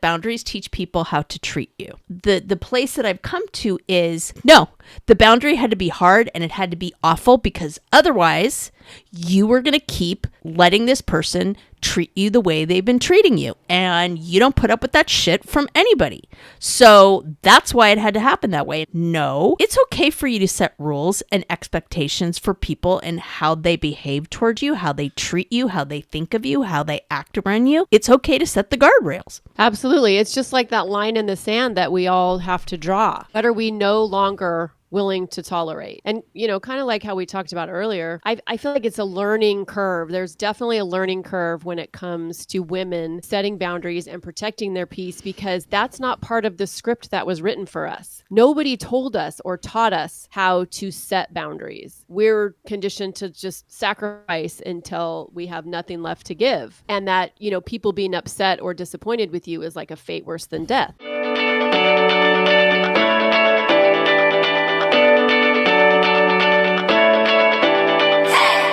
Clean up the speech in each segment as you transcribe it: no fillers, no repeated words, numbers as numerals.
Boundaries teach people how to treat you. The place that I've come to is, no, the boundary had to be hard and it had to be awful, because otherwise you were going to keep letting this person treat you the way they've been treating you. And you don't put up with that shit from anybody. So that's why it had to happen that way. No, it's okay for you to set rules and expectations for people and how they behave towards you, how they treat you, how they think of you, how they act around you. It's okay to set the guardrails. Absolutely. It's just like that line in the sand that we all have to draw. What are we no longer willing to tolerate? And, kind of like how we talked about earlier, I feel like it's a learning curve. There's definitely a learning curve when it comes to women setting boundaries and protecting their peace, because that's not part of the script that was written for us. Nobody told us or taught us how to set boundaries. We're conditioned to just sacrifice until we have nothing left to give. And that, people being upset or disappointed with you is like a fate worse than death.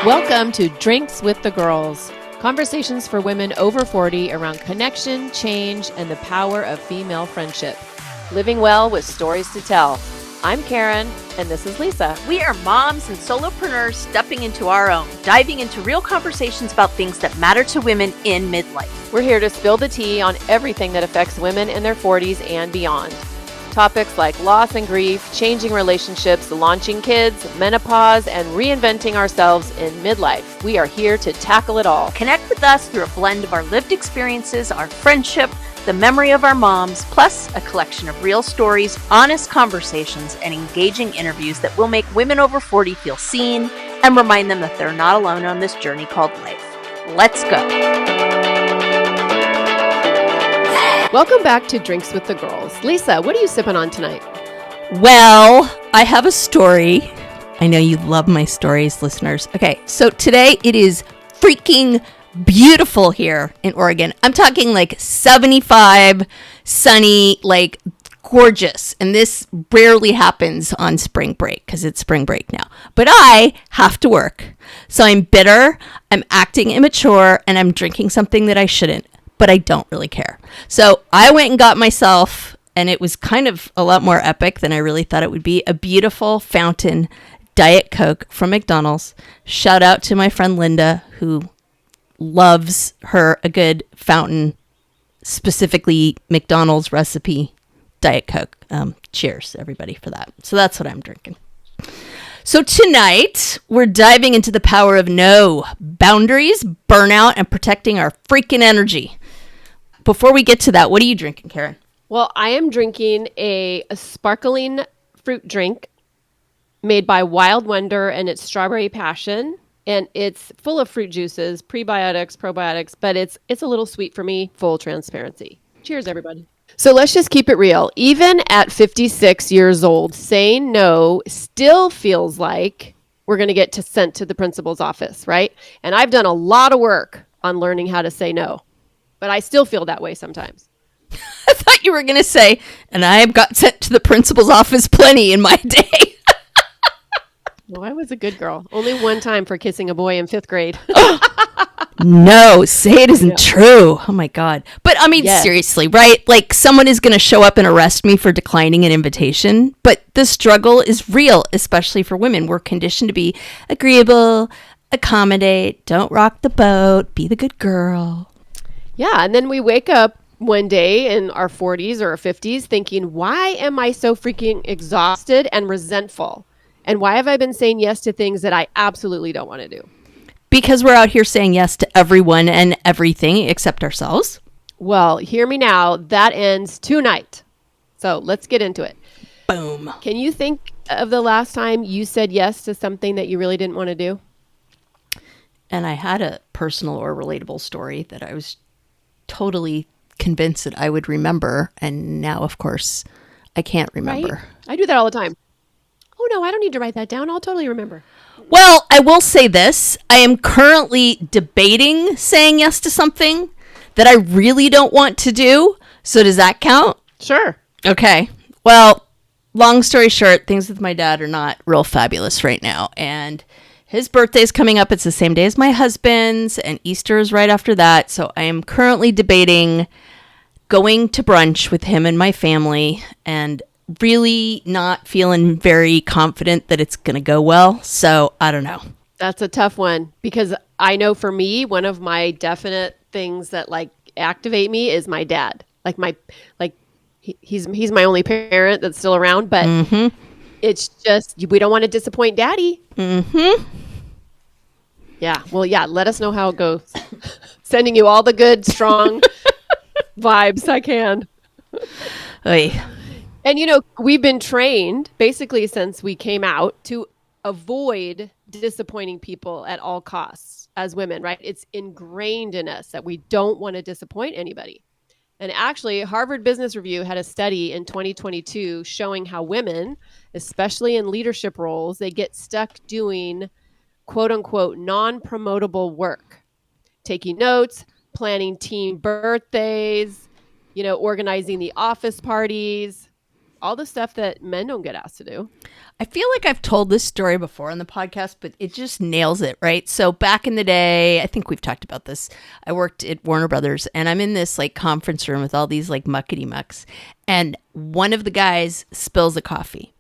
Welcome to Drinks with the Girls. Conversations for women over 40 around connection, change, and the power of female friendship. Living well with stories to tell. I'm Karen, and this is Lisa. We are moms and solopreneurs stepping into our own, diving into real conversations about things that matter to women in midlife. We're here to spill the tea on everything that affects women in their 40s and beyond. Topics like loss and grief, changing relationships, launching kids, menopause, and reinventing ourselves in midlife. We are here to tackle it all. Connect with us through a blend of our lived experiences, our friendship, the memory of our moms, plus a collection of real stories, honest conversations, and engaging interviews that will make women over 40 feel seen and remind them that they're not alone on this journey called life. Let's go. Welcome back to Drinks with the Girls. Lisa, what are you sipping on tonight? Well, I have a story. I know you love my stories, listeners. Okay, so today it is freaking beautiful here in Oregon. I'm talking like 75, sunny, like gorgeous. And this rarely happens on spring break because it's spring break now. But I have to work. So I'm bitter, I'm acting immature, and I'm drinking something that I shouldn't. But I don't really care. So I went and got myself, and it was kind of a lot more epic than I really thought it would be, a beautiful fountain Diet Coke from McDonald's. Shout out to my friend Linda, who loves her a good fountain, specifically McDonald's recipe Diet Coke. Cheers, everybody, for that. So that's what I'm drinking. So tonight, we're diving into the power of no, boundaries, burnout, and protecting our freaking energy. Before we get to that, what are you drinking, Karen? Well, I am drinking a sparkling fruit drink made by Wild Wonder, and it's strawberry passion. And it's full of fruit juices, prebiotics, probiotics, but it's a little sweet for me, full transparency. Cheers, everybody. So let's just keep it real. Even at 56 years old, saying no still feels like we're going to get sent to the principal's office, right? And I've done a lot of work on learning how to say no, but I still feel that way sometimes. I thought you were going to say, and I have got sent to the principal's office plenty in my day. Well, I was a good girl. Only one time for kissing a boy in 5th grade. No, say it isn't true. Oh my God. But I mean, Yes. Seriously, right? Like someone is going to show up and arrest me for declining an invitation. But the struggle is real, especially for women. We're conditioned to be agreeable, accommodate, don't rock the boat, be the good girl. Yeah, and then we wake up one day in our 40s or our 50s thinking, why am I so freaking exhausted and resentful? And why have I been saying yes to things that I absolutely don't want to do? Because we're out here saying yes to everyone and everything except ourselves. Well, hear me now. That ends tonight. So let's get into it. Boom. Can you think of the last time you said yes to something that you really didn't want to do? And I had a personal or relatable story that I was totally convinced that I would remember. And now, of course, I can't remember. Right? I do that all the time. Oh, no, I don't need to write that down. I'll totally remember. Well, I will say this. I am currently debating saying yes to something that I really don't want to do. So does that count? Sure. Okay. Well, long story short, things with my dad are not real fabulous right now. And his birthday's coming up. It's the same day as my husband's, and Easter is right after that. So I am currently debating going to brunch with him and my family and really not feeling very confident that it's going to go well. So I don't know. That's a tough one because I know for me, one of my definite things that like activate me is my dad. He's my only parent that's still around, but it's just, we don't want to disappoint daddy. Yeah. Well, yeah. Let us know how it goes. Sending you all the good, strong vibes I can. Oy. And, we've been trained basically since we came out to avoid disappointing people at all costs as women, right? It's ingrained in us that we don't want to disappoint anybody. And actually, Harvard Business Review had a study in 2022 showing how women, especially in leadership roles, they get stuck doing quote unquote non-promotable work, taking notes, planning team birthdays, organizing the office parties, all the stuff that men don't get asked to do. I feel like I've told this story before on the podcast, but it just nails it, right? So back in the day, I think we've talked about this. I worked at Warner Brothers and I'm in this like conference room with all these like muckety mucks. And one of the guys spills a coffee.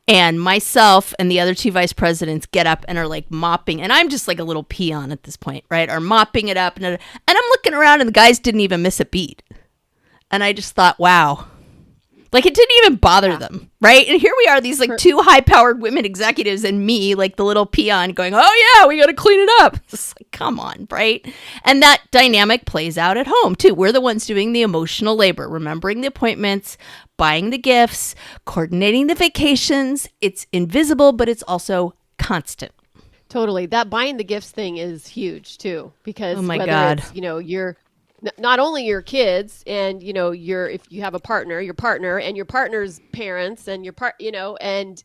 And myself and the other two vice presidents get up and are like mopping. And I'm just like a little peon at this point, right? Are mopping it up. And I'm looking around and the guys didn't even miss a beat. And I just thought, wow. Like it didn't even bother them, right? And here we are, these like two high-powered women executives and me, like the little peon going, oh yeah, we got to clean it up. It's like, come on, right? And that dynamic plays out at home too. We're the ones doing the emotional labor, remembering the appointments, buying the gifts, coordinating the vacations. It's invisible, but it's also constant. Totally. That buying the gifts thing is huge too, because oh my God. It's, you're not only your kids and, if you have a partner, your partner and your partner's parents and your and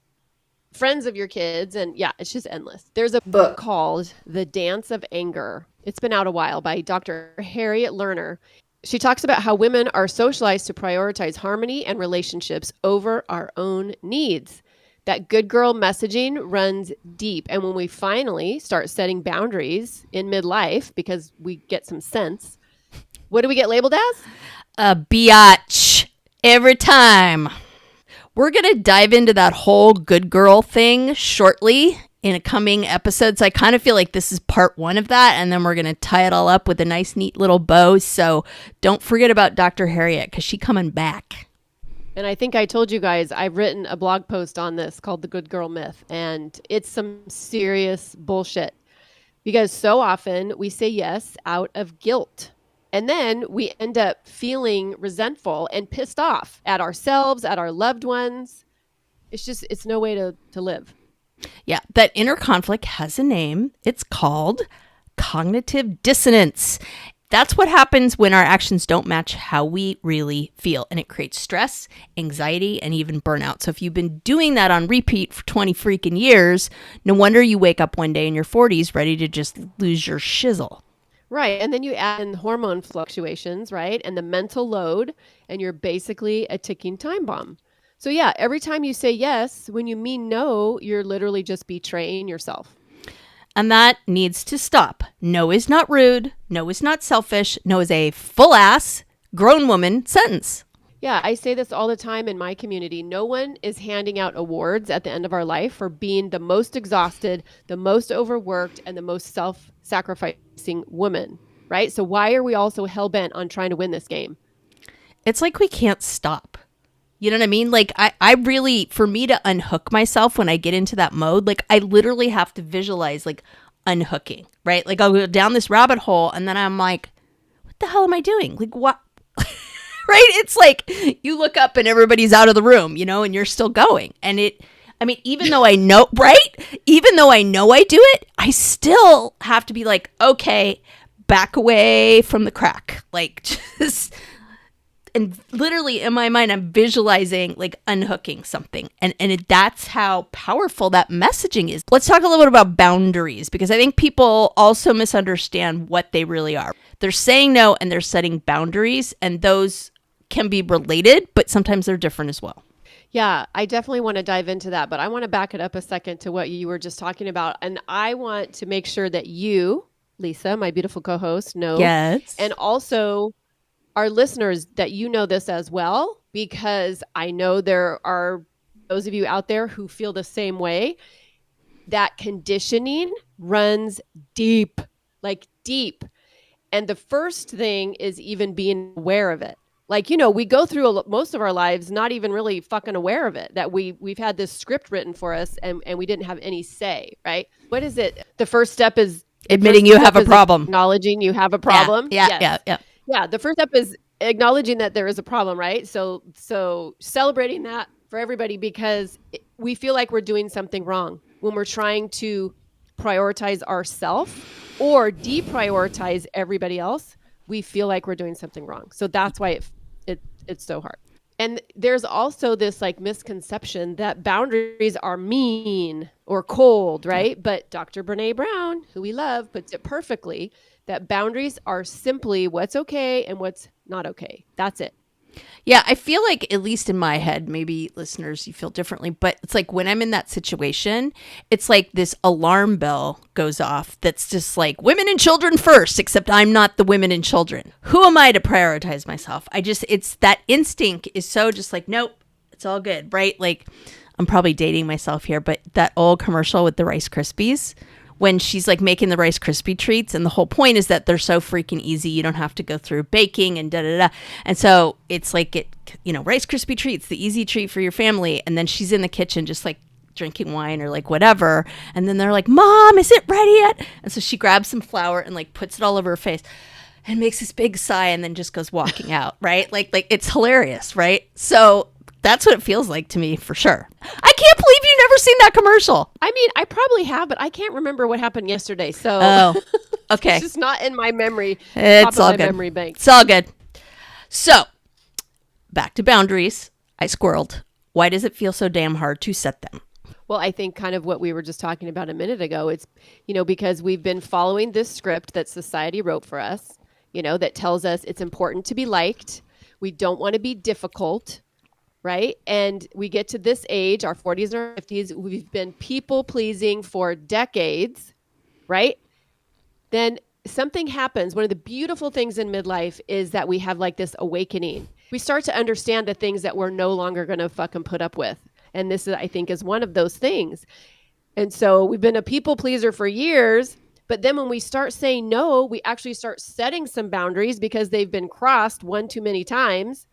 friends of your kids. And yeah, it's just endless. There's a book called The Dance of Anger. It's been out a while by Dr. Harriet Lerner. She talks about how women are socialized to prioritize harmony and relationships over our own needs. That good girl messaging runs deep. And when we finally start setting boundaries in midlife, because we get some sense, what do we get labeled as? A biatch every time. We're going to dive into that whole good girl thing shortly in a coming episode. So I kind of feel like this is part one of that. And then we're going to tie it all up with a nice, neat little bow. So don't forget about Dr. Harriet because she's coming back. And I think I told you guys, I've written a blog post on this called The Good Girl Myth. And it's some serious bullshit because so often we say yes out of guilt. And then we end up feeling resentful and pissed off at ourselves, at our loved ones. It's no way to live. Yeah, that inner conflict has a name. It's called cognitive dissonance. That's what happens when our actions don't match how we really feel. And it creates stress, anxiety, and even burnout. So if you've been doing that on repeat for 20 freaking years, no wonder you wake up one day in your 40s ready to just lose your shizzle. Right. And then you add in hormone fluctuations, right? And the mental load, and you're basically a ticking time bomb. So yeah, every time you say yes, when you mean no, you're literally just betraying yourself. And that needs to stop. No is not rude. No is not selfish. No is a full ass grown woman sentence. Yeah, I say this all the time in my community. No one is handing out awards at the end of our life for being the most exhausted, the most overworked, and the most self-sacrificing woman, right? So why are we all so hell-bent on trying to win this game? It's like we can't stop. You know what I mean? Like I really, for me to unhook myself when I get into that mode, like I literally have to visualize like unhooking, right? Like I'll go down this rabbit hole and then I'm like, what the hell am I doing? Like what? Right? It's like you look up and everybody's out of the room, and you're still going. And even though I know, right? Even though I know I do it, I still have to be like, okay, back away from the crack. Like just, and literally in my mind, I'm visualizing like unhooking something. And that's how powerful that messaging is. Let's talk a little bit about boundaries because I think people also misunderstand what they really are. They're saying no and they're setting boundaries, and those can be related, but sometimes they're different as well. Yeah, I definitely want to dive into that, but I want to back it up a second to what you were just talking about. And I want to make sure that you, Lisa, my beautiful co-host, know. Yes. And also our listeners that you know this as well, because I know there are those of you out there who feel the same way. That conditioning runs deep, like deep. And the first thing is even being aware of it. Like, we go through most of our lives not even really fucking aware of it, that we've had this script written for us and we didn't have any say, right? What is it? The first step is admitting you have a problem. Acknowledging you have a problem. Yeah. Yeah. The first step is acknowledging that there is a problem, right? So celebrating that for everybody, because we feel like we're doing something wrong when we're trying to prioritize ourselves or deprioritize everybody else. We feel like we're doing something wrong. So that's why it's so hard. And there's also this like misconception that boundaries are mean or cold, right? Yeah. But Dr. Brene Brown, who we love, puts it perfectly, that boundaries are simply what's okay and what's not okay. That's it. Yeah, I feel like, at least in my head, maybe listeners, you feel differently, but it's like when I'm in that situation, it's like this alarm bell goes off that's just like women and children first, except I'm not the women and children. Who am I to prioritize myself? It's that instinct is so just like, nope, it's all good, right? Like, I'm probably dating myself here, but that old commercial with the Rice Krispies, when she's like making the Rice Krispie treats, and the whole point is that they're so freaking easy. You don't have to go through baking and da-da-da. And so it's like, Rice Krispie treats, the easy treat for your family. And then she's in the kitchen just like drinking wine or like whatever. And then they're like, Mom, is it ready yet? And so she grabs some flour and like puts it all over her face and makes this big sigh and then just goes walking out, right? Like it's hilarious, right? So that's what it feels like to me, for sure. I can't believe you've never seen that commercial. I mean, I probably have, but I can't remember what happened yesterday. So, okay. It's just not in my memory. It's all good. Memory bank. It's all good. So, back to boundaries. I squirreled. Why does it feel so damn hard to set them? Well, I think kind of what we were just talking about a minute ago. It's, because we've been following this script that society wrote for us, that tells us it's important to be liked. We don't want to be difficult. Right? And we get to this age, our 40s and our 50s, we've been people pleasing for decades, right? Then something happens. One of the beautiful things in midlife is that we have like this awakening. We start to understand the things that we're no longer going to fucking put up with. And this, I think, is one of those things. And so we've been a people pleaser for years, but then when we start saying no, we actually start setting some boundaries because they've been crossed one too many times.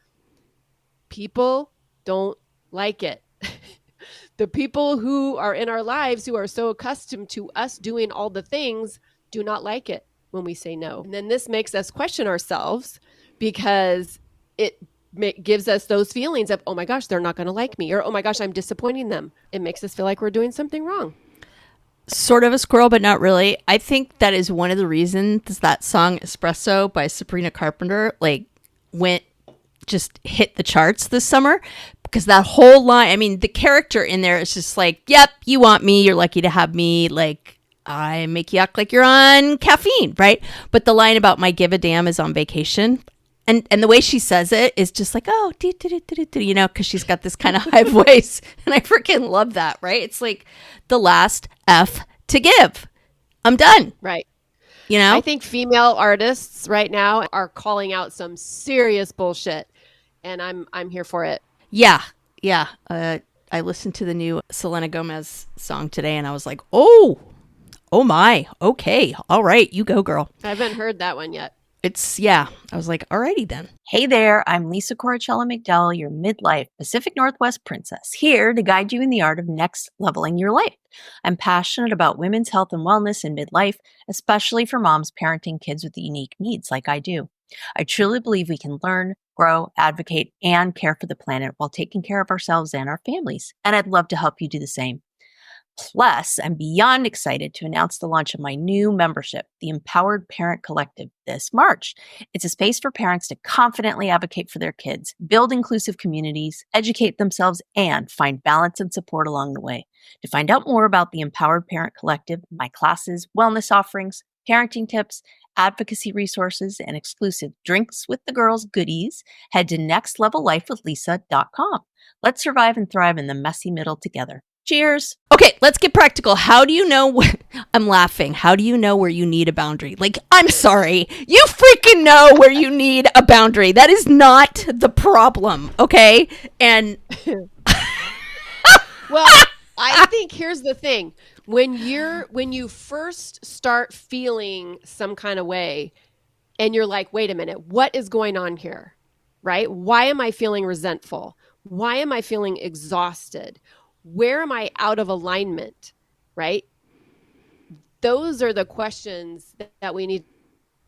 People don't like it. The people who are in our lives who are so accustomed to us doing all the things do not like it when we say no. And then this makes us question ourselves because it gives us those feelings of, oh my gosh, they're not going to like me, or oh my gosh, I'm disappointing them. It makes us feel like we're doing something wrong. Sort of a squirrel, but not really. I think that is one of the reasons that song Espresso by Sabrina Carpenter just hit the charts this summer, because that whole line, I mean, the character in there is just like, yep, you want me, you're lucky to have me, like, I make you act like you're on caffeine, right? But the line about my give a damn is on vacation, and the way she says it is just like, oh, because she's got this kind of high voice, and I freaking love that, right? It's like the last F to give. I'm done. Right. I think female artists right now are calling out some serious bullshit, and I'm here for it. Yeah. I listened to the new Selena Gomez song today, and I was like, oh my, okay, all right, you go, girl. I haven't heard that one yet. I was like, alrighty then. Hey there, I'm Lisa Corachella McDowell, your midlife Pacific Northwest princess, here to guide you in the art of next leveling your life. I'm passionate about women's health and wellness in midlife, especially for moms parenting kids with unique needs like I do. I truly believe we can learn, grow, advocate, and care for the planet while taking care of ourselves and our families. And I'd love to help you do the same. Plus, I'm beyond excited to announce the launch of my new membership, the Empowered Parent Collective, this March. It's a space for parents to confidently advocate for their kids, build inclusive communities, educate themselves, and find balance and support along the way. To find out more about the Empowered Parent Collective, my classes, wellness offerings, parenting tips, advocacy resources, and exclusive Drinks with the Girls goodies, head to nextlevellifewithlisa.com. Let's survive and thrive in the messy middle together. Cheers. Okay, let's get practical. How do you know? I'm laughing. How do you know where you need a boundary? Like, I'm sorry. You freaking know where you need a boundary. That is not the problem, okay? And Well, I think here's the thing. When you first start feeling some kind of way and you're like, wait a minute, what is going on here? Right? Why am I feeling resentful? Why am I feeling exhausted? Where am I out of alignment? Right? Those are the questions that we need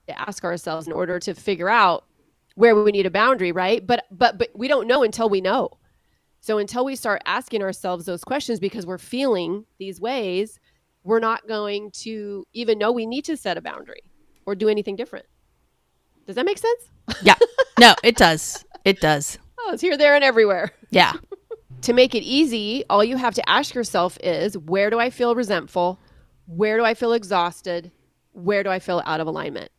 to ask ourselves in order to figure out where we need a boundary, right? But we don't know until we know. So until we start asking ourselves those questions because we're feeling these ways, we're not going to even know we need to set a boundary or do anything different. Does that make sense? yeah, no, it does. It does. Oh, it's here, there, and everywhere. Yeah. To make it easy, all you have to ask yourself is, where do I feel resentful? Where do I feel exhausted? Where do I feel out of alignment?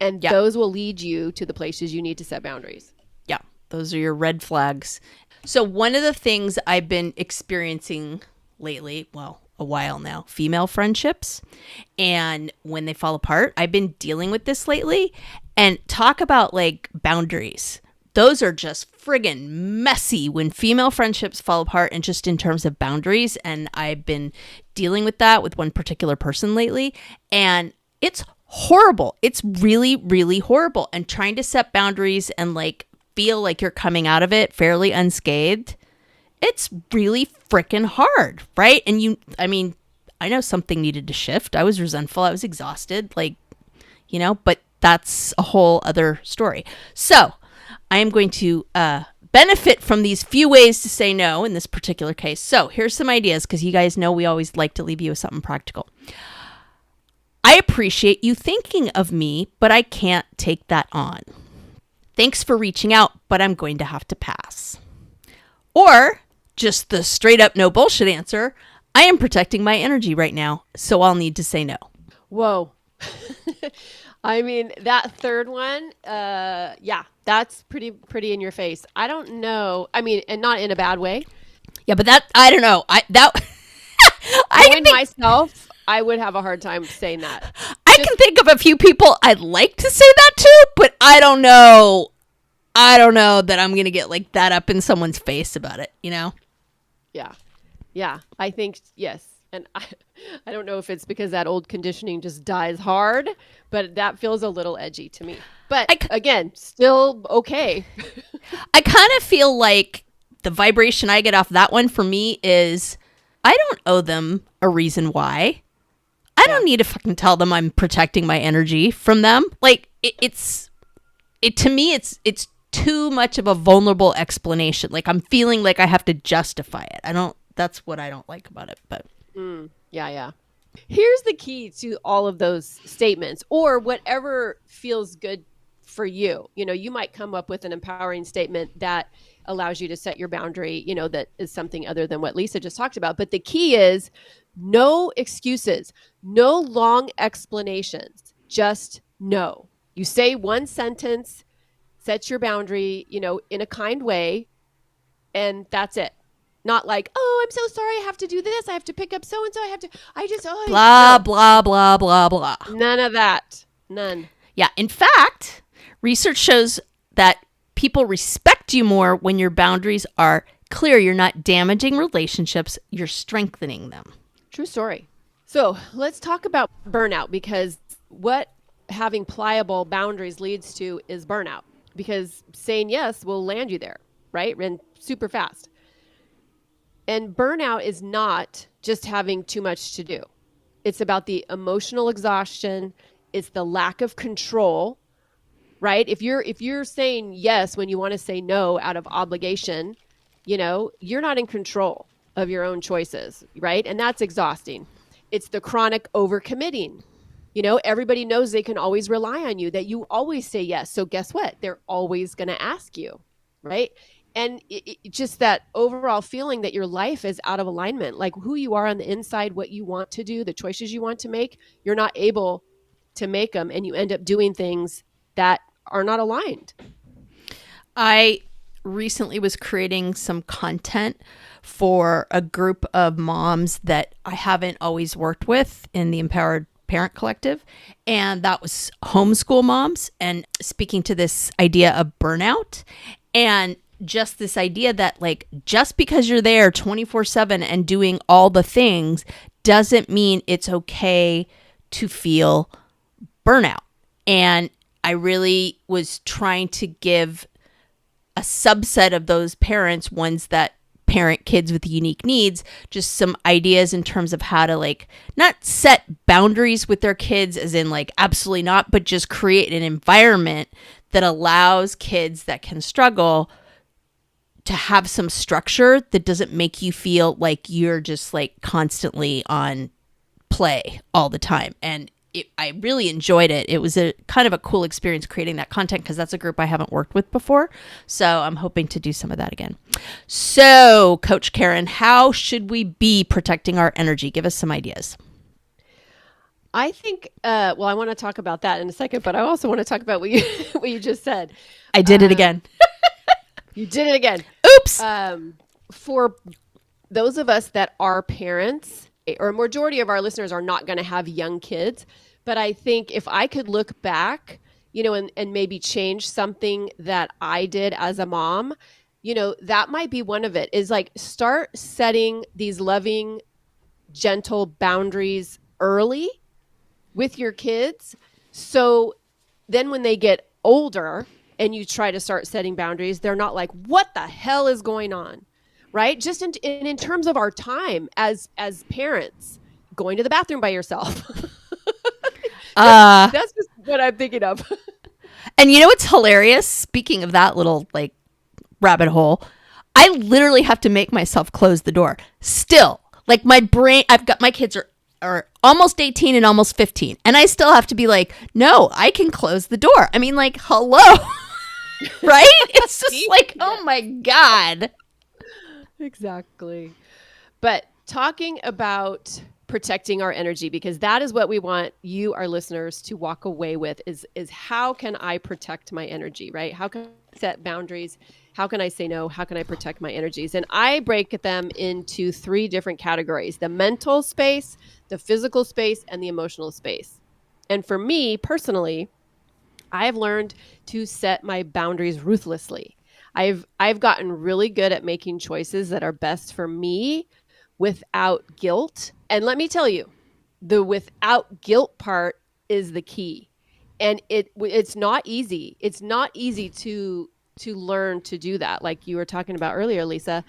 And those will lead you to the places you need to set boundaries. Yeah, those are your red flags. So one of the things I've been experiencing lately, well, a while now, female friendships, and when they fall apart, I've been dealing with this lately. And talk about like boundaries. Those are just friggin' messy when female friendships fall apart, and just in terms of boundaries. And I've been dealing with that with one particular person lately, and it's horrible. It's really, really horrible. And trying to set boundaries and like feel like you're coming out of it fairly unscathed, it's really freaking hard, right? And I know something needed to shift. I was resentful. I was exhausted, but that's a whole other story. So I am going to benefit from these few ways to say no in this particular case. So here's some ideas, because you guys know we always like to leave you with something practical. I appreciate you thinking of me, but I can't take that on. Thanks for reaching out, but I'm going to have to pass. Or just the straight up no bullshit answer. I am protecting my energy right now, so I'll need to say no. Whoa. I mean, that third one, that's pretty in your face. I don't know. I mean, and not in a bad way. Yeah, but I don't know. Myself, I would have a hard time saying that. I can think of a few people I'd like to say that to, but I don't know. I don't know that I'm going to get like that up in someone's face about it, you know? Yeah. Yeah. I think, yes. And I don't know if it's because that old conditioning just dies hard, but that feels a little edgy to me. But again, still okay. I kind of feel like the vibration I get off that one for me is I don't owe them a reason why. I don't need to fucking tell them I'm protecting my energy from them. Like to me, it's too much of a vulnerable explanation. Like I'm feeling like I have to justify it. That's what I don't like about it, but. Yeah. Here's the key to all of those statements, or whatever feels good for you. You might come up with an empowering statement that allows you to set your boundary, that is something other than what Lisa just talked about. But the key is no excuses, no long explanations, just no. You say one sentence, set your boundary, in a kind way, and that's it. Not like, oh, I'm so sorry, I have to do this. I have to pick up so-and-so. Blah, blah, blah, blah, blah. None of that. None. Yeah. In fact, research shows that people respect you more when your boundaries are clear. You're not damaging relationships. You're strengthening them. True story. So let's talk about burnout, because what having pliable boundaries leads to is burnout, because saying yes will land you there, right? And super fast. And burnout is not just having too much to do. It's about the emotional exhaustion. It's the lack of control, right? If you're saying yes when you want to say no out of obligation, you're not in control of your own choices, right? And that's exhausting. It's the chronic overcommitting. Everybody knows they can always rely on you, that you always say yes. So guess what? They're always going to ask you, right? And just that overall feeling that your life is out of alignment, like who you are on the inside, what you want to do, the choices you want to make, you're not able to make them, and you end up doing things that are not aligned. I recently was creating some content for a group of moms that I haven't always worked with in the Empowered Parent Collective. And that was homeschool moms, and speaking to this idea of burnout, and just this idea that like, just because you're there 24/7 and doing all the things doesn't mean it's okay to feel burnout. And I really was trying to give a subset of those parents, ones that parent kids with unique needs, just some ideas in terms of how to like not set boundaries with their kids as in like absolutely not, but just create an environment that allows kids that can struggle to have some structure that doesn't make you feel like you're just like constantly on play all the time. And I really enjoyed it. It was a kind of a cool experience creating that content because that's a group I haven't worked with before. So I'm hoping to do some of that again. So, Coach Karen, how should we be protecting our energy? Give us some ideas. I think, well, I want to talk about that in a second, but I also want to talk about what you just said. I did it again. You did it again. Oops. For those of us that are parents, or a majority of our listeners are not going to have young kids, but I think if I could look back, and maybe change something that I did as a mom, that might be one of it, is like start setting these loving, gentle boundaries early with your kids. So then when they get older and you try to start setting boundaries, they're not like, what the hell is going on? Right? Just in terms of our time as parents, going to the bathroom by yourself. That's just what I'm thinking of. And it's hilarious? Speaking of that little like rabbit hole, I literally have to make myself close the door. Still, like my brain, I've got my kids are almost 18 and almost 15. And I still have to be like, no, I can close the door. I mean, like, hello. Right? It's just like, oh my God. Exactly. But talking about protecting our energy, because that is what we want you, our listeners, to walk away with is how can I protect my energy, right? How can I set boundaries? How can I say no? How can I protect my energies? And I break them into 3 different categories: the mental space, the physical space, and the emotional space. And for me personally, I've learned to set my boundaries ruthlessly. I've gotten really good at making choices that are best for me without guilt. And let me tell you, the without guilt part is the key. And it's not easy. It's not easy to learn to do that. Like you were talking about earlier, Lisa,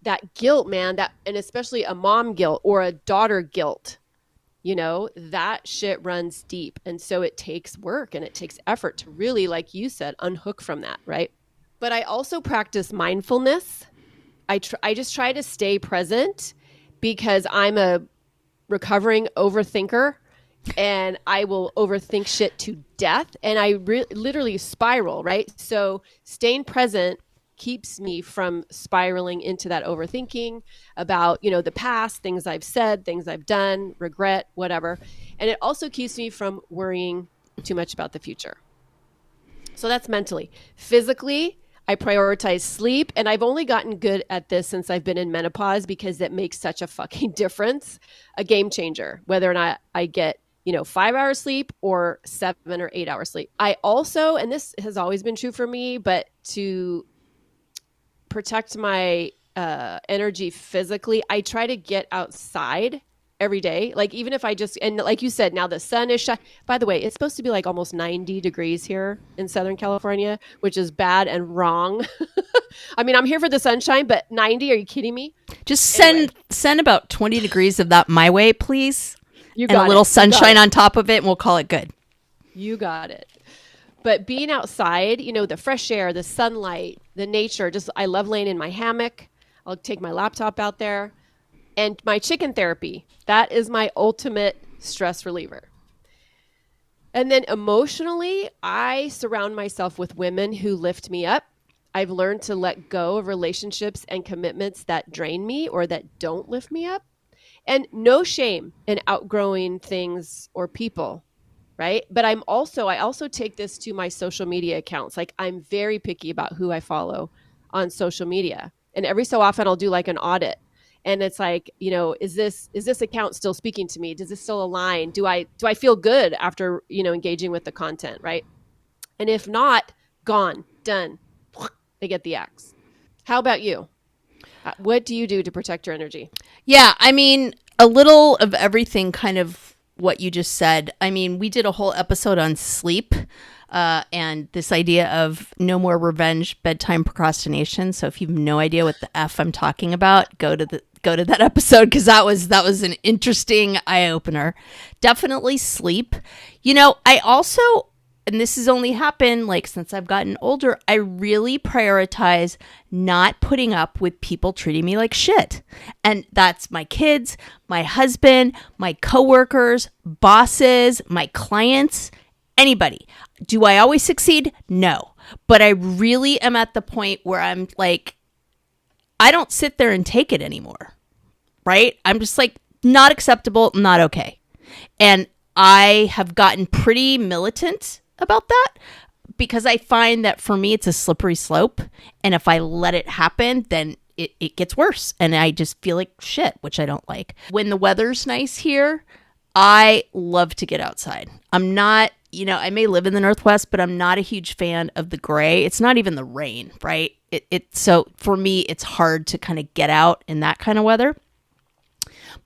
that guilt, man, and especially a mom guilt or a daughter guilt, that shit runs deep. And so it takes work and it takes effort to really, like you said, unhook from that, right? But I also practice mindfulness. I just try to stay present because I'm a recovering overthinker and I will overthink shit to death. And I literally spiral, right? So staying present keeps me from spiraling into that overthinking about, the past, things I've said, things I've done, regret, whatever. And it also keeps me from worrying too much about the future. So that's mentally. Physically, I prioritize sleep, and I've only gotten good at this since I've been in menopause because that makes such a fucking difference, a game changer, whether or not I get, 5 hours sleep or 7 or 8 hours sleep. I also, and this has always been true for me, but to protect my energy physically, I try to get outside every day. Like even if and like you said, now the sun is shining. By the way, it's supposed to be like almost 90 degrees here in Southern California, which is bad and wrong. I mean, I'm here for the sunshine, but 90, are you kidding me? Just send about 20 degrees of that my way, please. You got and a little sunshine on top of it, and we'll call it good. You got it. But being outside, the fresh air, the sunlight, the nature, I love laying in my hammock. I'll take my laptop out there. And my chicken therapy, that is my ultimate stress reliever. And then emotionally, I surround myself with women who lift me up. I've learned to let go of relationships and commitments that drain me or that don't lift me up. And no shame in outgrowing things or people, right? But I also take this to my social media accounts. Like I'm very picky about who I follow. on social media. And every so often I'll do like an audit. And it's like, is this account still speaking to me? Does this still align? Do I feel good after, engaging with the content, right? And if not, gone, done. They get the axe. How about you? What do you do to protect your energy? Yeah, I mean, a little of everything, kind of what you just said. I mean, we did a whole episode on sleep and this idea of no more revenge bedtime procrastination. So if you have no idea what the F I'm talking about, go to that episode, because that was an interesting eye opener. Definitely sleep. I also, and this has only happened like since I've gotten older, I really prioritize not putting up with people treating me like shit. And that's my kids, my husband, my coworkers, bosses, my clients, anybody. Do I always succeed? No. But I really am at the point where I'm like, I don't sit there and take it anymore. Right? I'm just like, not acceptable, not okay. And I have gotten pretty militant about that, because I find that for me, it's a slippery slope. And if I let it happen, then it gets worse. And I just feel like shit, which I don't like. When the weather's nice here, I love to get outside. I'm not, I may live in the Northwest, but I'm not a huge fan of the gray. It's not even the rain, right? So for me, it's hard to kind of get out in that kind of weather.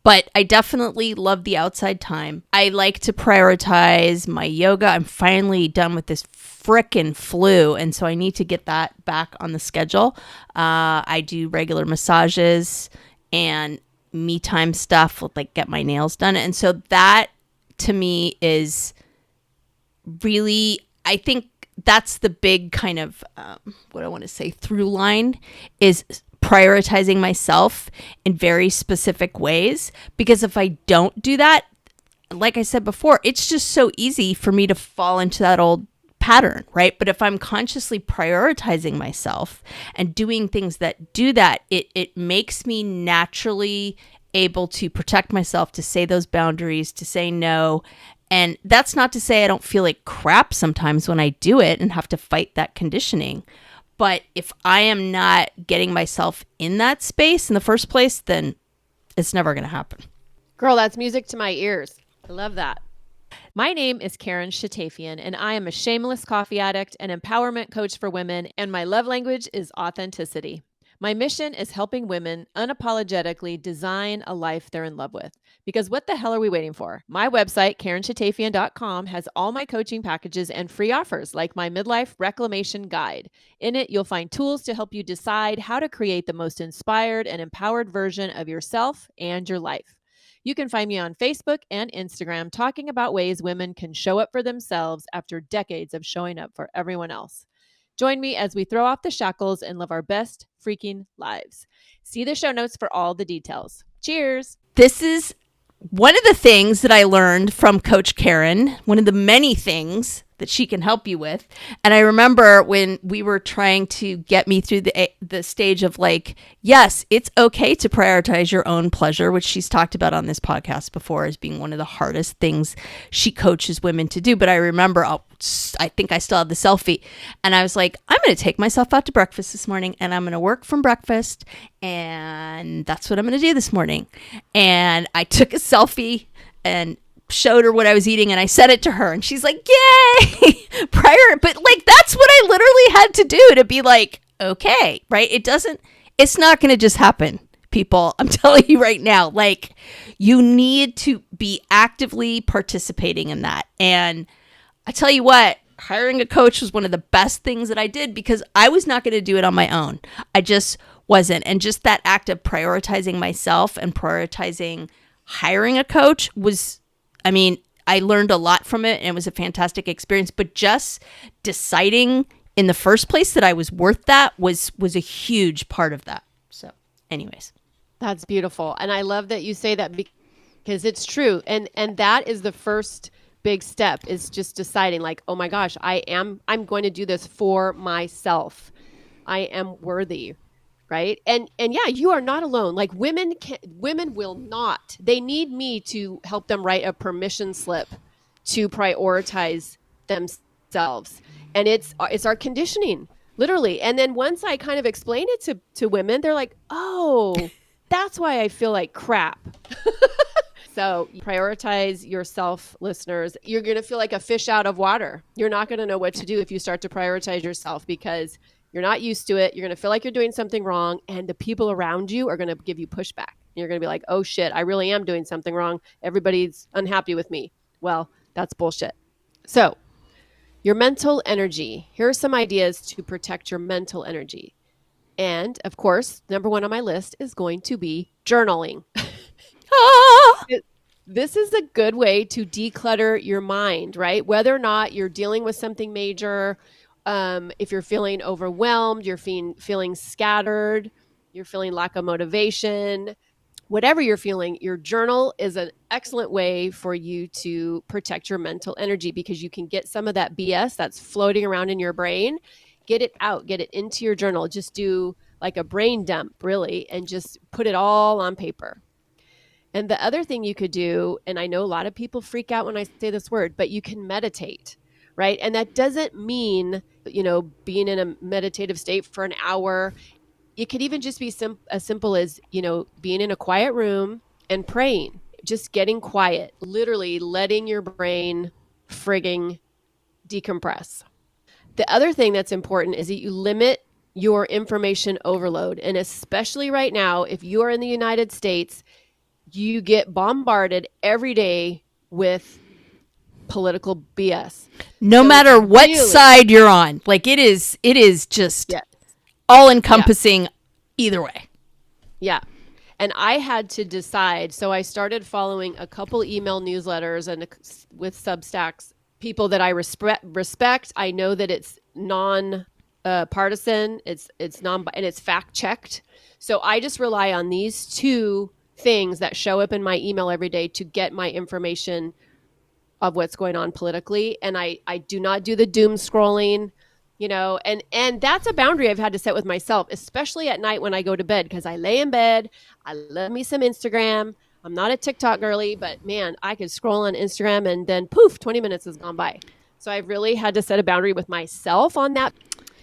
But I definitely love the outside time. I like to prioritize my yoga. I'm finally done with this frickin' flu, and so I need to get that back on the schedule. I do regular massages and me time stuff, like get my nails done. And so that to me is really, I think that's the big kind of, what I want to say, through line is prioritizing myself in very specific ways. Because if I don't do that, like I said before, it's just so easy for me to fall into that old pattern, right? But if I'm consciously prioritizing myself and doing things that do that, it makes me naturally able to protect myself, to say those boundaries, to say no. And that's not to say I don't feel like crap sometimes when I do it and have to fight that conditioning. But if I am not getting myself in that space in the first place, then it's never going to happen. Girl, that's music to my ears. I love that. My name is Karen Shatafian, and I am a shameless coffee addict and empowerment coach for women, and my love language is authenticity. My mission is helping women unapologetically design a life they're in love with. Because what the hell are we waiting for? My website, KarenShatafian.com, has all my coaching packages and free offers, like my Midlife Reclamation Guide. In it, you'll find tools to help you decide how to create the most inspired and empowered version of yourself and your life. You can find me on Facebook and Instagram talking about ways women can show up for themselves after decades of showing up for everyone else. Join me as we throw off the shackles and live our best freaking lives. See the show notes for all the details. Cheers. This is one of the things that I learned from Coach Karen, one of the many things that she can help you with. And I remember when we were trying to get me through the stage of like, yes, it's okay to prioritize your own pleasure, which she's talked about on this podcast before as being one of the hardest things she coaches women to do. But I remember, I think I still have the selfie, and I was like, I'm going to take myself out to breakfast this morning, and I'm going to work from breakfast, and that's what I'm going to do this morning. And I took a selfie and showed her what I was eating, and I sent it to her, and she's like, yay. But like, that's what I literally had to do to be like, okay, right? It's not going to just happen, people. I'm telling you right now, like, you need to be actively participating in that. And I tell you what, hiring a coach was one of the best things that I did, because I was not going to do it on my own. I just wasn't. And just that act of prioritizing myself and prioritizing hiring a coach was, I learned a lot from it, and it was a fantastic experience. But just deciding in the first place that I was worth that was a huge part of that. So anyways. That's beautiful. And I love that you say that, because it's true. And that is the first big step, is just deciding like, oh my gosh, I'm going to do this for myself. I am worthy. Right. And yeah, you are not alone. Like women will not, they need me to help them write a permission slip to prioritize themselves. And it's our conditioning. Literally. And then once I kind of explain it to women, they're like, oh, that's why I feel like crap. So prioritize yourself, listeners. You're going to feel like a fish out of water. You're not going to know what to do if you start to prioritize yourself because you're not used to it. You're going to feel like you're doing something wrong. And the people around you are going to give you pushback. You're going to be like, oh shit, I really am doing something wrong. Everybody's unhappy with me. Well, that's bullshit. So your mental energy. Here are some ideas to protect your mental energy. And of course, number one on my list is going to be journaling. This is a good way to declutter your mind, right? Whether or not you're dealing with something major, if you're feeling overwhelmed, you're feeling scattered, you're feeling lack of motivation, whatever you're feeling, your journal is an excellent way for you to protect your mental energy because you can get some of that BS that's floating around in your brain, get it out, get it into your journal. Just do like a brain dump, really, and just put it all on paper. And the other thing you could do, and I know a lot of people freak out when I say this word, but you can meditate, right? And that doesn't mean, being in a meditative state for an hour. It could even just be as simple as, being in a quiet room and praying, just getting quiet, literally letting your brain frigging decompress. The other thing that's important is that you limit your information overload. And especially right now, if you are in the United States, you get bombarded every day with political BS. No matter what side you're on. Like it is just all encompassing either way. Yeah. And I had to decide. So I started following a couple email newsletters and with Substacks, people that I respect. I know that it's non-partisan. It's and it's fact checked. So I just rely on these two things that show up in my email every day to get my information of what's going on politically. And I do not do the doom scrolling, and that's a boundary I've had to set with myself, especially at night when I go to bed, because I lay in bed, I love me some Instagram. I'm not a TikTok girly, but man, I could scroll on Instagram and then poof, 20 minutes has gone by. So I've really had to set a boundary with myself on that.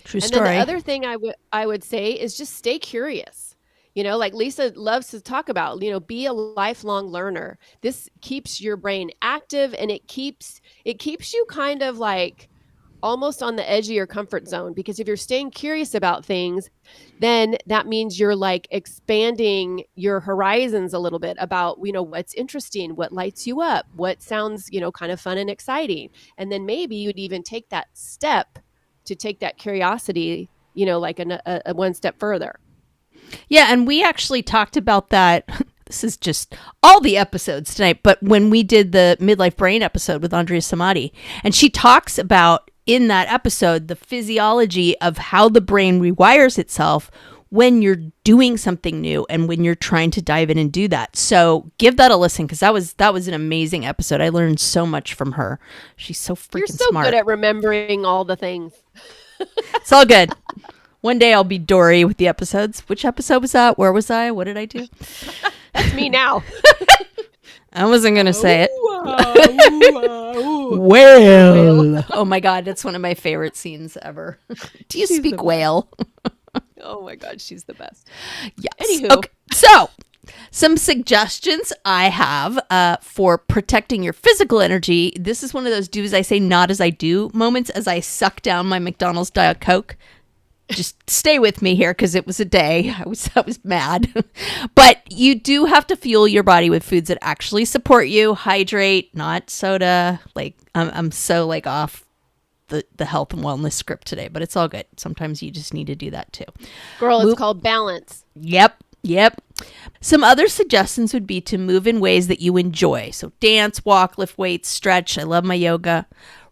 True and story. Then the other thing I would say is just stay curious. Like Lisa loves to talk about, be a lifelong learner. This keeps your brain active and it keeps you kind of like almost on the edge of your comfort zone, because if you're staying curious about things, then that means you're like expanding your horizons a little bit about, what's interesting, what lights you up, what sounds, kind of fun and exciting. And then maybe you'd even take that step to take that curiosity, like a one step further. Yeah, and we actually talked about that. This is just all the episodes tonight, but when we did the Midlife Brain episode with Andrea Samadi, and she talks about in that episode the physiology of how the brain rewires itself when you're doing something new and when you're trying to dive in and do that. So give that a listen, because that was an amazing episode. I learned so much from her. She's so freaking smart. You're so good at remembering all the things. It's all good. One day I'll be Dory with the episodes. Which episode was that? Where was I? What did I do? That's me now. I wasn't going to say it. Whale. Oh my God. That's one of my favorite scenes ever. Do you speak whale? Oh my God. She's the best. Yes. Anywho. Okay. So some suggestions I have for protecting your physical energy. This is one of those do as I say, not as I do moments as I suck down my McDonald's Diet Coke. Just stay with me here because it was a day. I was mad. But you do have to fuel your body with foods that actually support you. Hydrate, not soda. Like I'm so like off the health and wellness script today, but it's all good. Sometimes you just need to do that too. Girl, it's called balance. Yep. Some other suggestions would be to move in ways that you enjoy. So dance, walk, lift weights, stretch. I love my yoga.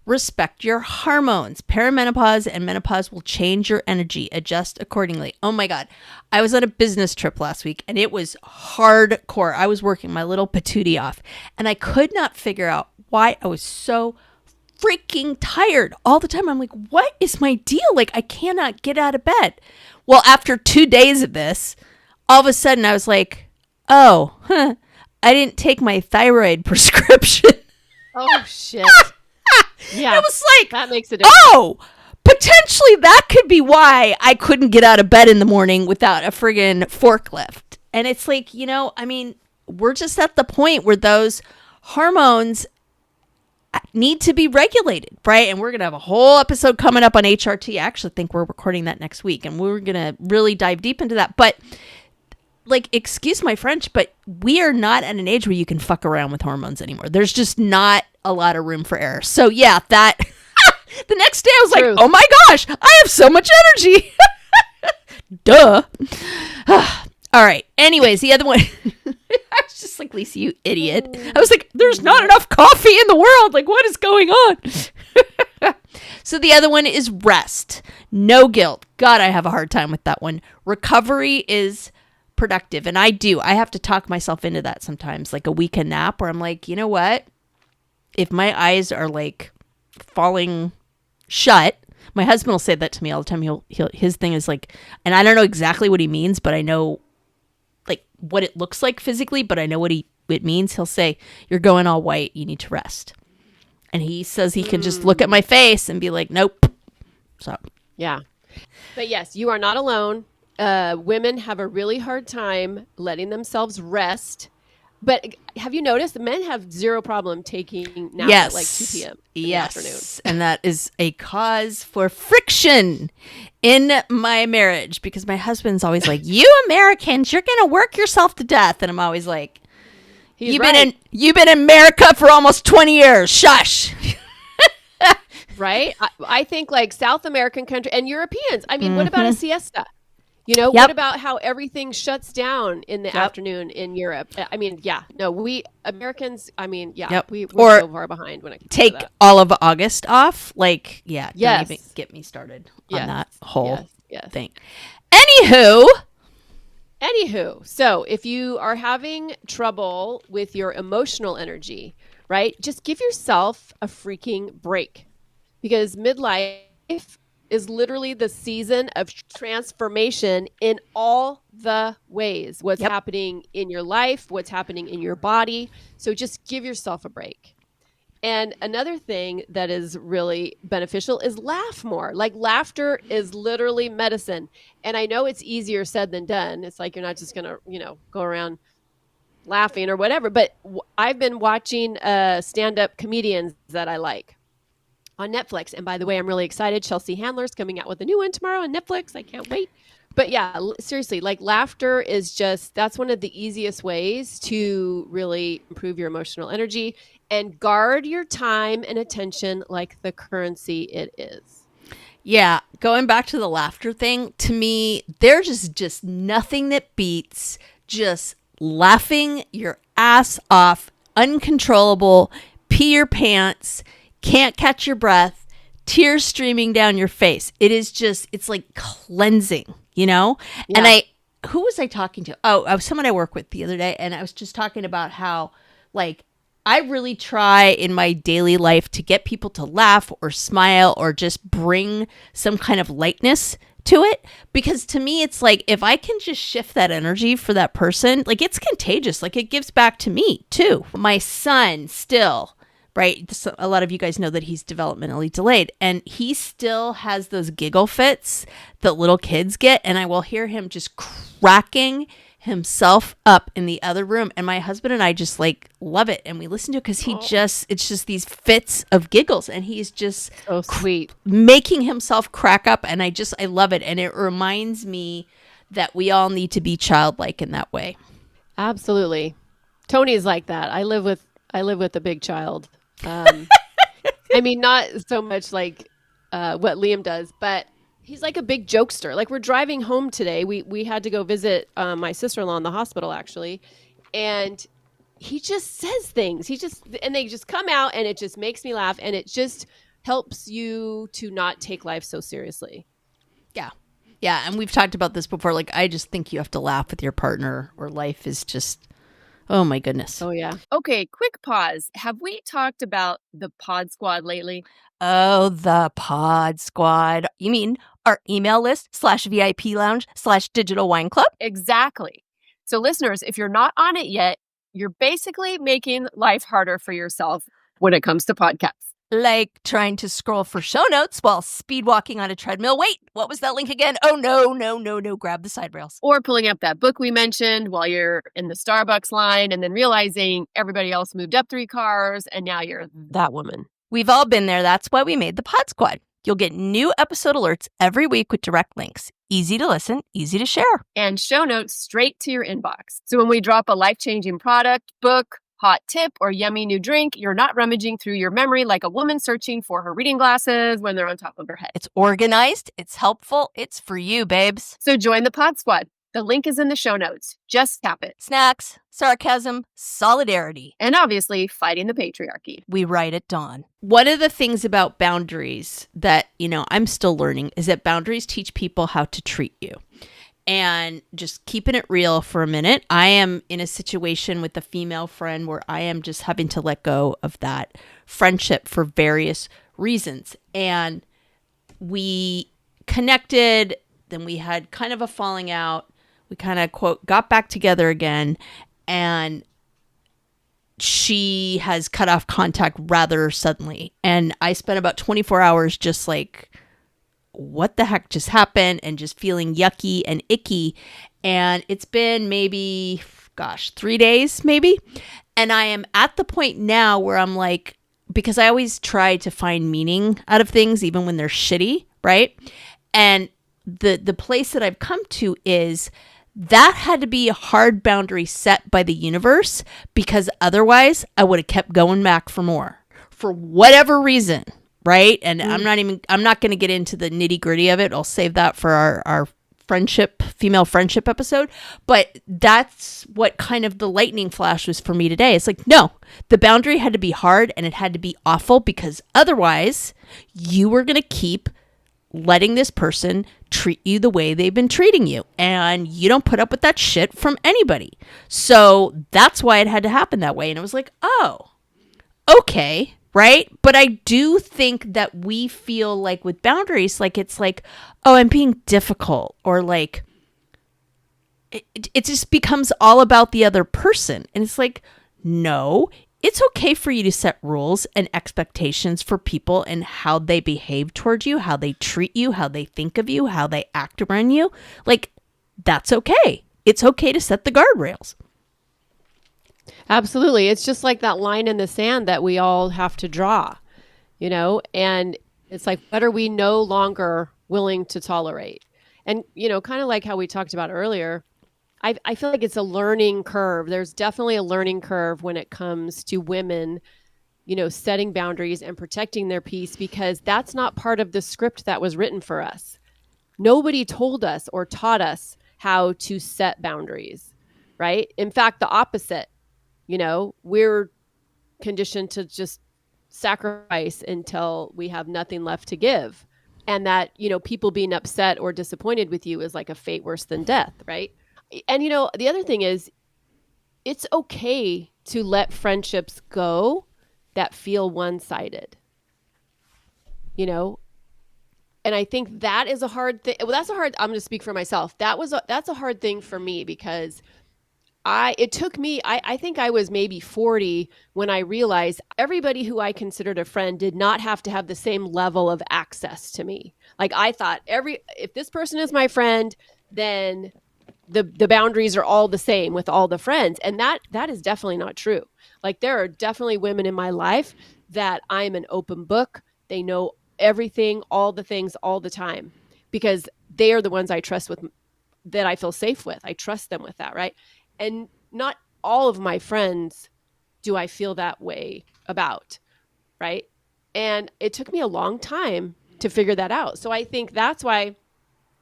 Respect your hormones. Perimenopause and menopause will change your energy. Adjust accordingly. Oh my God. I was on a business trip last week and it was hardcore. I was working my little patootie off and I could not figure out why I was so freaking tired all the time. I'm like, what is my deal? Like, I cannot get out of bed. Well, after 2 days of this, all of a sudden I was like, I didn't take my thyroid prescription. Oh, shit. Yeah. It was like, that makes a difference. potentially that could be why I couldn't get out of bed in the morning without a friggin' forklift. And it's like, I mean, we're just at the point where those hormones need to be regulated, right? And we're going to have a whole episode coming up on HRT. I actually think we're recording that next week, and we're going to really dive deep into that. But like, excuse my French, but we are not at an age where you can fuck around with hormones anymore. There's just not a lot of room for error. So yeah, that the next day I was Truth. like, oh my gosh, I have so much energy. Duh. All right. Anyways, the other one, I was just like, Lisa, you idiot. I was like, there's not enough coffee in the world. Like, what is going on? So the other one is rest. No guilt. God, I have a hard time with that one. Recovery is productive. And I have to talk myself into that sometimes, like a weekend nap where I'm like, you know what? If my eyes are like falling shut, my husband will say that to me all the time. He'll his thing is like, and I don't know exactly what he means, but I know like what it looks like physically, but I know what it means. He'll say, you're going all white. You need to rest. And he says he can just look at my face and be like, nope. So, Yeah. But yes, you are not alone. Women have a really hard time letting themselves rest. But have you noticed men have zero problem taking naps at like 2 p.m. in the afternoon? And that is a cause for friction in my marriage because my husband's always like, you Americans, you're going to work yourself to death. And I'm always like, you've been in America for almost 20 years. Shush. Right? I think like South American country and Europeans. I mean, what about a siesta? Yep. What about how everything shuts down in the afternoon in Europe? I mean, we Americans, we're so far behind when it comes take to that. all of August off. Like, don't Yes. even get me started on that whole Yes. thing. Anywho, so if you are having trouble with your emotional energy, right, just give yourself a freaking break because midlife is literally the season of transformation in all the ways. What's happening in your life, what's happening in your body. So just give yourself a break. And another thing that is really beneficial is laugh more. Like laughter is literally medicine. And I know it's easier said than done. It's like you're not just going to, go around laughing or whatever. But I've been watching stand-up comedians that I like on Netflix. And by the way, I'm really excited. Chelsea Handler's coming out with a new one tomorrow on Netflix. I can't wait. But yeah, seriously, like laughter is that's one of the easiest ways to really improve your emotional energy and guard your time and attention like the currency it is. yeah, going back to the laughter thing, to me, there's just nothing that beats just laughing your ass off, uncontrollable, pee your pants, can't catch your breath, tears streaming down your face. It's like cleansing, Yeah. And who was I talking to? Oh, I was someone I work with the other day. And I was just talking about how like, I really try in my daily life to get people to laugh or smile or just bring some kind of lightness to it. Because to me, it's like, if I can just shift that energy for that person, like it's contagious. Like it gives back to me too. My son still, right? So a lot of you guys know that he's developmentally delayed and he still has those giggle fits that little kids get. And I will hear him just cracking himself up in the other room. And my husband and I just like love it. And we listen to it because it's just these fits of giggles and he's just so sweet, making himself crack up. And I love it. And it reminds me that we all need to be childlike in that way. Absolutely. Tony's like that. I live with a big child. Not so much like what Liam does, but he's like a big jokester. Like we're driving home today. We had to go visit my sister-in-law in the hospital actually. And he just says things. And they just come out and it just makes me laugh. And it just helps you to not take life so seriously. Yeah. Yeah. And we've talked about this before. Like, I just think you have to laugh with your partner or life is just, oh my goodness. Oh yeah. Okay, quick pause. Have we talked about the Pod Squad lately? Oh, the Pod Squad. You mean our email list /VIP lounge /digital wine club? Exactly. So listeners, if you're not on it yet, you're basically making life harder for yourself when it comes to podcasts. like trying to scroll for show notes while speed walking on a treadmill. Wait, what was that link again? Oh, no. Grab the side rails. Or pulling up that book we mentioned while you're in the Starbucks line and then realizing everybody else moved up 3 cars and now you're that woman. We've all been there. That's why we made the Pod Squad. You'll get new episode alerts every week with direct links. Easy to listen, easy to share. And show notes straight to your inbox. So when we drop a life-changing product, book, hot tip, or yummy new drink, you're not rummaging through your memory like a woman searching for her reading glasses when they're on top of her head. It's organized, it's helpful, it's for you, babes. So join the Pod Squad. The link is in the show notes. Just tap it. Snacks, sarcasm, solidarity. And obviously, fighting the patriarchy. We write at dawn. One of the things about boundaries that, I'm still learning is that boundaries teach people how to treat you. And just keeping it real for a minute, I am in a situation with a female friend where I am just having to let go of that friendship for various reasons. And we connected, then we had kind of a falling out. We kind of, quote, got back together again, and she has cut off contact rather suddenly. And I spent about 24 hours just like, what the heck just happened, and just feeling yucky and icky. And it's been maybe, 3 days maybe. And I am at the point now where I'm like, because I always try to find meaning out of things, even when they're shitty, right? And the place that I've come to is that had to be a hard boundary set by the universe, because otherwise I would have kept going back for more for whatever reason, right? And I'm not going to get into the nitty gritty of it. I'll save that for our female friendship episode. But that's what kind of the lightning flash was for me today. It's like, no, the boundary had to be hard and it had to be awful, because otherwise you were going to keep letting this person treat you the way they've been treating you. And you don't put up with that shit from anybody. So that's why it had to happen that way. And it was like, oh, okay, right? But I do think that we feel like with boundaries, like it's like, oh, I'm being difficult, or like it just becomes all about the other person. And it's like, no, it's okay for you to set rules and expectations for people and how they behave towards you, how they treat you, how they think of you, how they act around you. Like, that's okay. It's okay to set the guardrails. Absolutely. It's just like that line in the sand that we all have to draw, and it's like, what are we no longer willing to tolerate? And, kind of like how we talked about earlier, I feel like it's a learning curve. There's definitely a learning curve when it comes to women, setting boundaries and protecting their peace, because that's not part of the script that was written for us. Nobody told us or taught us how to set boundaries, right? In fact, the opposite. We're conditioned to just sacrifice until we have nothing left to give. And that, people being upset or disappointed with you is like a fate worse than death, right? And, the other thing is, it's okay to let friendships go that feel one-sided, And I think that is a hard thing. Well, I'm going to speak for myself. That's a hard thing for me, because it took me, I think I was maybe 40 when I realized everybody who I considered a friend did not have to have the same level of access to me. Like, I thought if this person is my friend, then the boundaries are all the same with all the friends. And that is definitely not true. Like, there are definitely women in my life that I'm an open book. They know everything, all the things, all the time, because they are the ones I trust with, that I feel safe with. I trust them with that, right? And not all of my friends do I feel that way about, right? And it took me a long time to figure that out. So I think that's why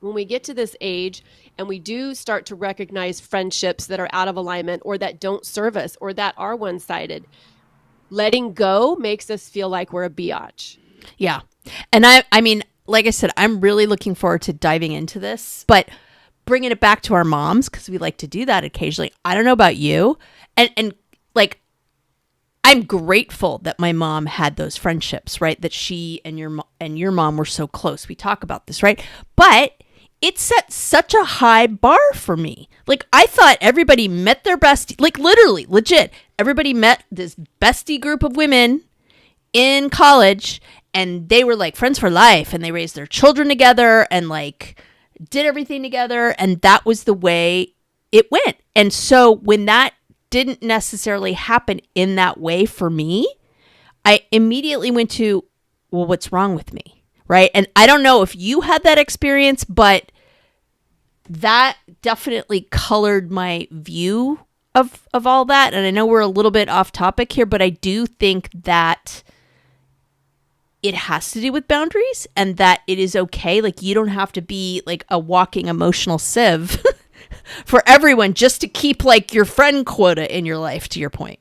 when we get to this age and we do start to recognize friendships that are out of alignment or that don't serve us or that are one-sided, letting go makes us feel like we're a biatch. Yeah. And I mean, like I said, I'm really looking forward to diving into this, but bringing it back to our moms, because we like to do that occasionally. I don't know about you. And like, I'm grateful that my mom had those friendships, right? That she and your mom were so close. We talk about this, right? But it set such a high bar for me. Like, I thought everybody met their bestie, like literally, legit. Everybody met this bestie group of women in college, and they were like friends for life, and they raised their children together and like did everything together, and that was the way it went. And so when that didn't necessarily happen in that way for me, I immediately went to, well, what's wrong with me? Right? And I don't know if you had that experience, but that definitely colored my view of all that. And I know we're a little bit off topic here, but I do think that it has to do with boundaries, and that it is okay. Like, you don't have to be like a walking emotional sieve for everyone just to keep like your friend quota in your life, to your point.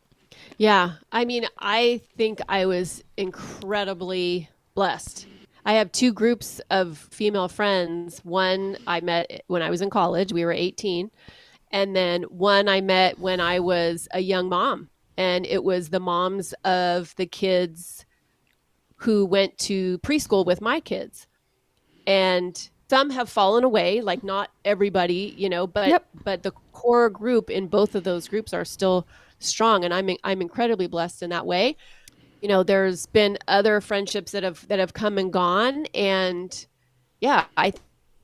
Yeah. I mean, I think I was incredibly blessed. I have two groups of female friends. One I met when I was in college. We were 18. And then one I met when I was a young mom. And it was the moms of the kids who went to preschool with my kids. And some have fallen away, like not everybody, but the core group in both of those groups are still strong. And I'm incredibly blessed in that way. There's been other friendships that have come and gone. And yeah, I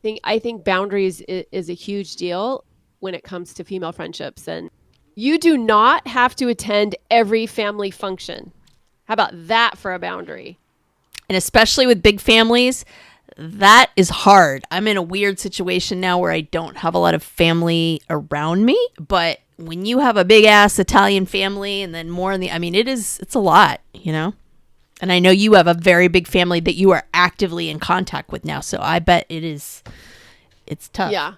think boundaries is a huge deal when it comes to female friendships. And you do not have to attend every family function. How about that for a boundary? And especially with big families, that is hard. I'm in a weird situation now where I don't have a lot of family around me, but when you have a big ass Italian family and then more it's a lot, And I know you have a very big family that you are actively in contact with now, so I bet it's tough. Yeah.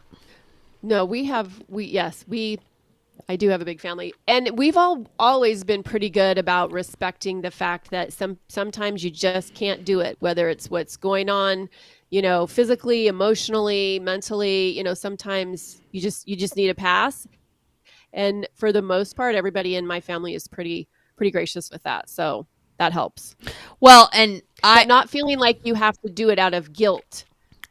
No, I do have a big family, and we've always been pretty good about respecting the fact that sometimes you just can't do it, whether it's what's going on, physically, emotionally, mentally, sometimes you just need a pass. And for the most part, everybody in my family is pretty gracious with that. So that helps. Well, and but not feeling like you have to do it out of guilt.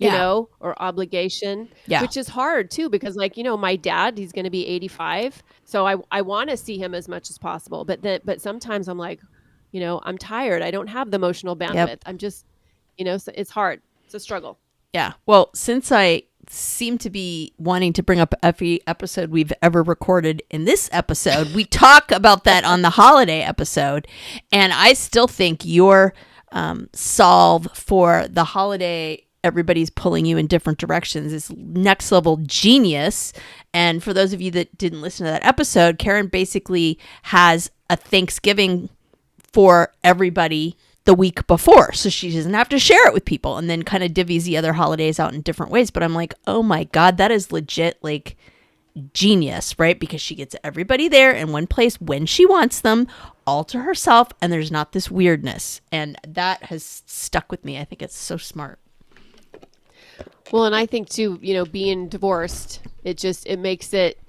Or obligation, which is hard too, because my dad, he's going to be 85. So I want to see him as much as possible. But sometimes I'm like, I'm tired. I don't have the emotional bandwidth. Yep. I'm just, so it's hard. It's a struggle. Yeah. Well, since I seem to be wanting to bring up every episode we've ever recorded in this episode, we talk about that on the holiday episode. And I still think your solve for the holiday, everybody's pulling you in different directions, is next level genius. And for those of you that didn't listen to that episode, Karen basically has a Thanksgiving for everybody the week before, so she doesn't have to share it with people, and then kind of divvies the other holidays out in different ways. But I'm like, oh my God, that is legit like genius, right? Because she gets everybody there in one place when she wants them, all to herself, and there's not this weirdness. And that has stuck with me. I think it's so smart. Well, and I think too, being divorced, it makes it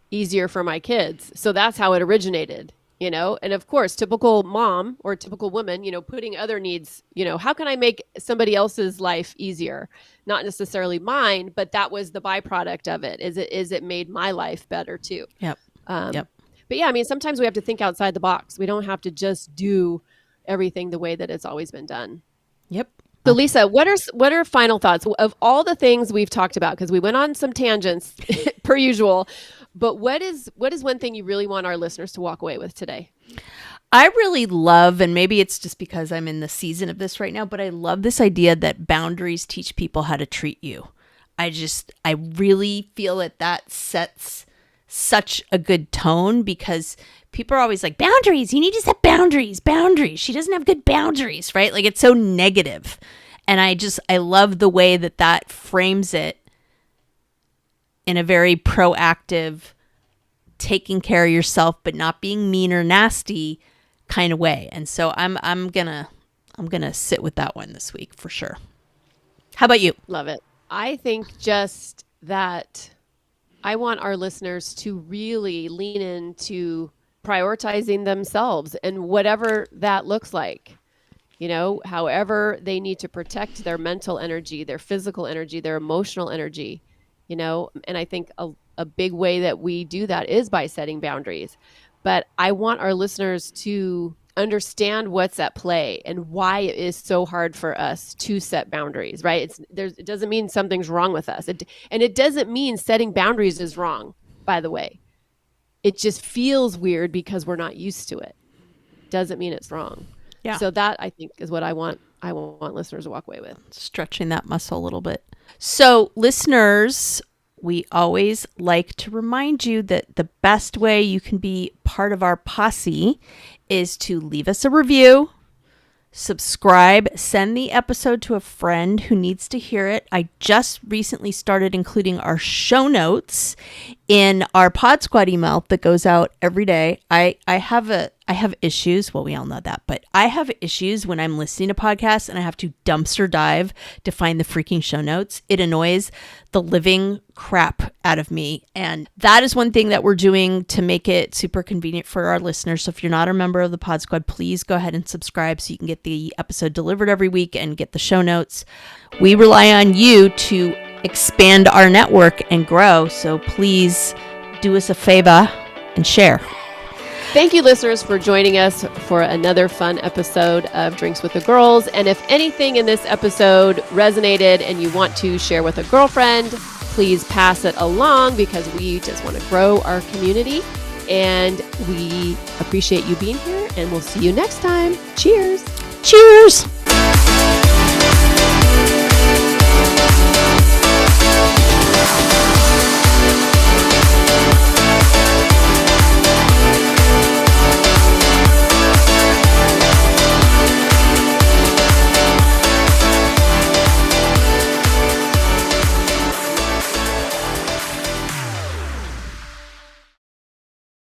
easier for my kids. So that's how it originated, and of course, typical mom or typical woman, putting other needs, how can I make somebody else's life easier? Not necessarily mine, but that was the byproduct of it. Is it made my life better too? Yep. Yep. But yeah, sometimes we have to think outside the box. We don't have to just do everything the way that it's always been done. Yep. So Lisa, what are final thoughts of all the things we've talked about? Because we went on some tangents per usual, but what is one thing you really want our listeners to walk away with today? I really love, and maybe it's just because I'm in the season of this right now, but I love this idea that boundaries teach people how to treat you. I really feel that sets such a good tone, because people are always like, boundaries, you need to set boundaries. She doesn't have good boundaries, right? Like, it's so negative. And I love the way that frames it in a very proactive, taking care of yourself, but not being mean or nasty kind of way. And so I'm gonna sit with that one this week for sure. How about you? Love it. I think just that I want our listeners to really lean into prioritizing themselves, and whatever that looks like, however they need to protect their mental energy, their physical energy, their emotional energy, and I think a big way that we do that is by setting boundaries. But I want our listeners to understand what's at play and why it is so hard for us to set boundaries, right? It doesn't mean something's wrong with us. And it doesn't mean setting boundaries is wrong, by the way. It just feels weird because we're not used to it. Doesn't mean it's wrong. Yeah. So that, I think, is what I want listeners to walk away with. Stretching that muscle a little bit. So listeners, we always like to remind you that the best way you can be part of our posse is to leave us a review, subscribe, send the episode to a friend who needs to hear it. I just recently started including our show notes in our Pod Squad email that goes out every day. I have issues. Well, we all know that, but I have issues when I'm listening to podcasts and I have to dumpster dive to find the freaking show notes. It annoys the living crap out of me. And that is one thing that we're doing to make it super convenient for our listeners. So if you're not a member of the Pod Squad, please go ahead and subscribe so you can get the episode delivered every week and get the show notes. We rely on you to expand our network and grow. So please do us a favor and share. Thank you, listeners, for joining us for another fun episode of Drinks with the Girls. And if anything in this episode resonated and you want to share with a girlfriend, please pass it along because we just want to grow our community. And we appreciate you being here, and we'll see you next time. Cheers. Cheers.